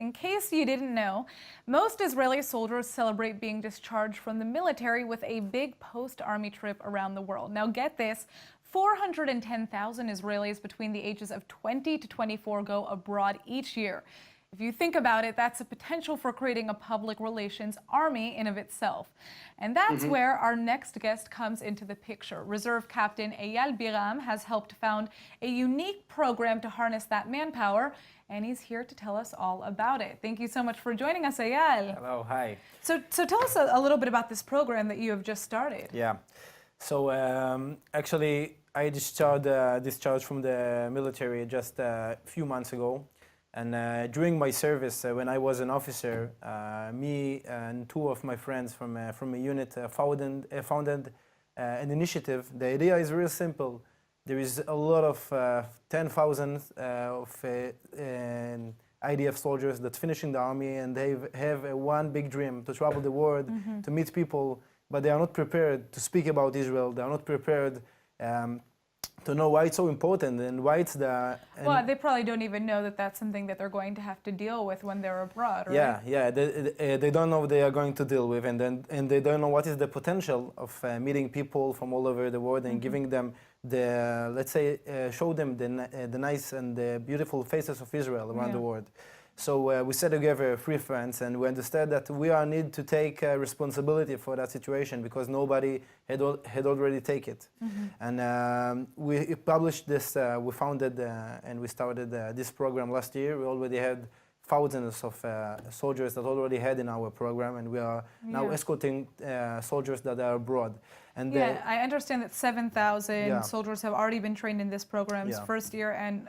In case you didn't know, most Israeli soldiers celebrate being discharged from the military with a big post-army trip around the world. Now get this, 410,000 Israelis between the ages of 20 to 24 go abroad each year. If you think about it, that's a potential for creating a public relations army in of itself. And that's where our next guest comes into the picture. Reserve Captain Eyal Biram has helped found a unique program to harness that manpower, and he's here to tell us all about it. Thank you so much for joining us, Eyal. Hello, hi. So tell us a little bit about this program that you have just started. Yeah, so actually I discharged from the military just a few months ago. And during my service, when I was an officer, me and two of my friends from a unit founded an initiative. The idea is real simple. There is a lot of 10,000 of IDF soldiers that finish in the army, and they have one big dream to travel the world, to meet people, but they are not prepared to speak about Israel. They are not prepared to know why it's so important and why it's the... Well, they probably don't even know that that's something that they're going to have to deal with when they're abroad, right? Yeah, they don't know what they are going to deal with, and they don't know what is the potential of meeting people from all over the world and giving them the, let's say, show them the nice and the beautiful faces of Israel around the world. So we set together 3 friends, and we understood that we are need to take responsibility for that situation because nobody had already taken it. And we published this, we founded and we started this program last year. We already had thousands of soldiers that already had in our program, and we are now escorting soldiers that are abroad. And I understand that 7,000 soldiers have already been trained in this program's first year, and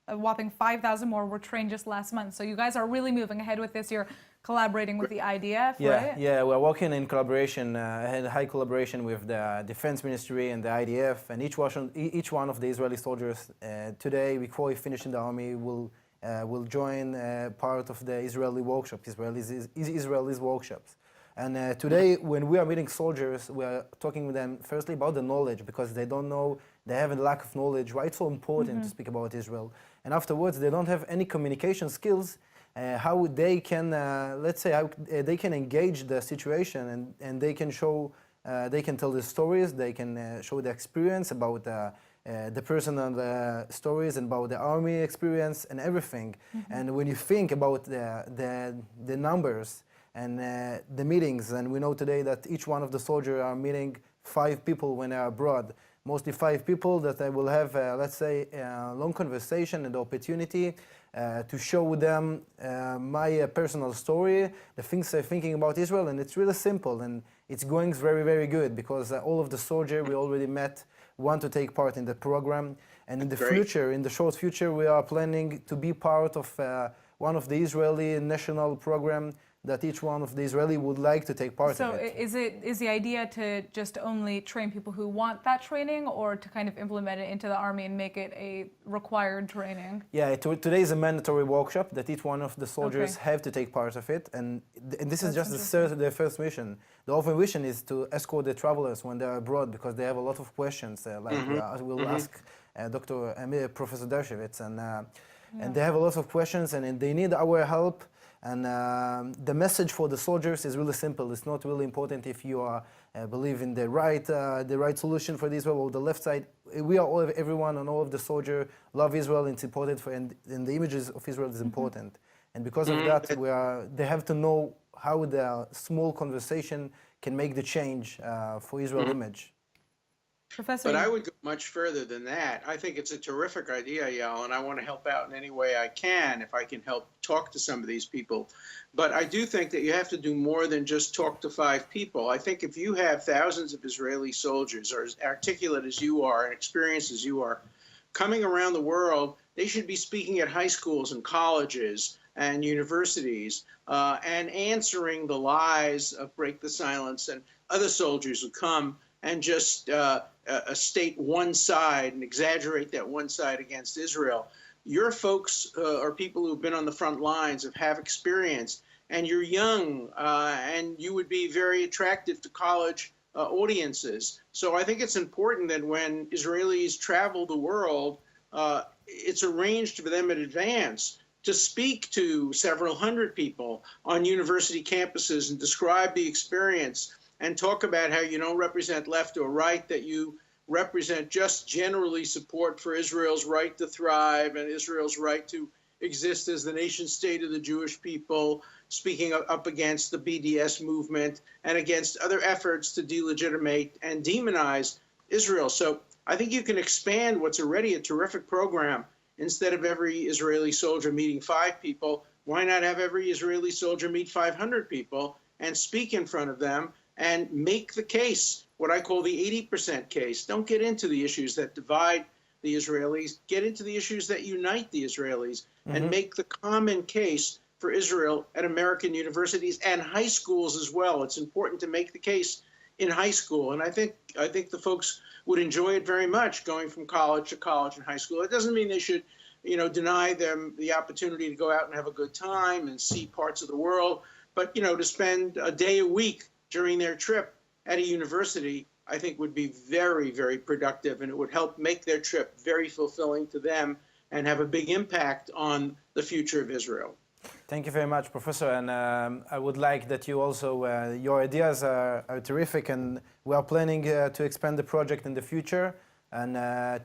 a whopping 5,000 more were trained just last month. So you guys are really moving ahead with this. You're collaborating with the IDF, right? Yeah, we're working in collaboration, high collaboration with the Defense Ministry and the IDF, and each one of the Israeli soldiers today, before he finishes in the army, will join part of the Israeli workshop, Israelis workshops. And today, when we are meeting soldiers, we are talking with them firstly about the knowledge, because they don't know, they have a lack of knowledge, why it's so important to speak about Israel. And afterwards, they don't have any communication skills, how they can, let's say, how they can engage the situation, and they can show, they can tell the stories, they can show the experience about the personal stories and about the army experience and everything. And when you think about the numbers and the meetings, and we know today that each one of the soldiers are meeting 5 people when they are abroad, mostly 5 people that I will have, let's say, a long conversation and the opportunity to show them my personal story, the things I'm thinking about Israel, and it's really simple, and it's going very, very good, because all of the soldiers we already met want to take part in the program, and in the future, in the short future, we are planning to be part of one of the Israeli national program that each one of the Israeli would like to take part of it. So is the idea to just only train people who want that training, or to kind of implement it into the army and make it a required training? Yeah, today is a mandatory workshop that each one of the soldiers have to take part of it, and this is just the first mission. The other mission is to escort the travelers when they are abroad, because they have a lot of questions, like we'll ask Professor Dershowitz, and they have a lot of questions, and they need our help. And the message for the soldiers is really simple. It's not really important if you are believe in the right solution for Israel or the left side. We are everyone and all of the soldiers love Israel. And it's important and the images of Israel is important. And because of that, they have to know how the small conversation can make the change for Israel image. Professor, but I would go much further than that. I think it's a terrific idea, Eyal, and I want to help out in any way I can if I can help talk to some of these people. But I do think that you have to do more than just talk to 5 people. I think if you have thousands of Israeli soldiers, or as articulate as you are and experienced as you are, coming around the world, they should be speaking at high schools and colleges and universities and answering the lies of Break the Silence and other soldiers who come and just state one side and exaggerate that one side against Israel. Your folks are people who've been on the front lines, have experience, and you're young, and you would be very attractive to college audiences. So I think it's important that when Israelis travel the world, it's arranged for them in advance to speak to several hundred people on university campuses and describe the experience and talk about how you don't represent left or right, that you represent just generally support for Israel's right to thrive and Israel's right to exist as the nation state of the Jewish people, speaking up against the BDS movement and against other efforts to delegitimate and demonize Israel. So I think you can expand what's already a terrific program. Instead of every Israeli soldier meeting 5 people, why not have every Israeli soldier meet 500 people and speak in front of them and make the case, what I call the 80% case. Don't get into the issues that divide the Israelis, get into the issues that unite the Israelis and make the common case for Israel at American universities and high schools as well. It's important to make the case in high school. And I think the folks would enjoy it very much, going from college to college and high school. It doesn't mean they should, deny them the opportunity to go out and have a good time and see parts of the world. But, to spend a day a week during their trip at a university, I think would be very, very productive, and it would help make their trip very fulfilling to them and have a big impact on the future of Israel. Thank you very much, Professor. And I would like that you also, your ideas are terrific, and we are planning to expand the project in the future. And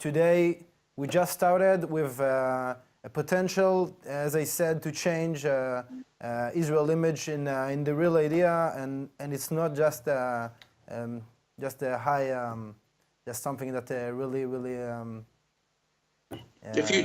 today we just started with a potential, as I said, to change Israel image in the real idea, and it's not just a high, just something that really. If you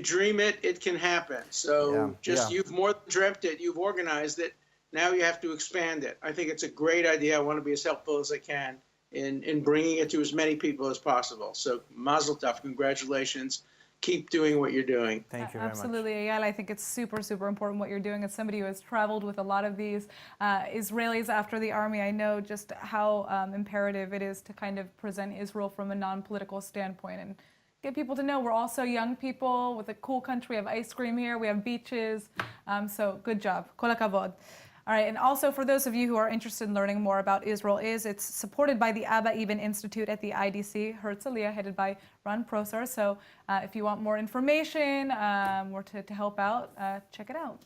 dream it, it can happen. So you've more than dreamt it, you've organized it. Now you have to expand it. I think it's a great idea. I want to be as helpful as I can in bringing it to as many people as possible. So Mazel Tov, congratulations. Keep doing what you're doing. Thank you very much. Absolutely, Eyal. I think it's super, super important what you're doing. As somebody who has traveled with a lot of these Israelis after the army, I know just how imperative it is to kind of present Israel from a non-political standpoint and get people to know we're also young people with a cool country. We have ice cream here. We have beaches. So good job. Kol hakavod. All right, and also for those of you who are interested in learning more about Israel, it's supported by the Abba Eban Institute at the IDC, Herzliya, headed by Ron Prosor. So if you want more information or to help out, check it out.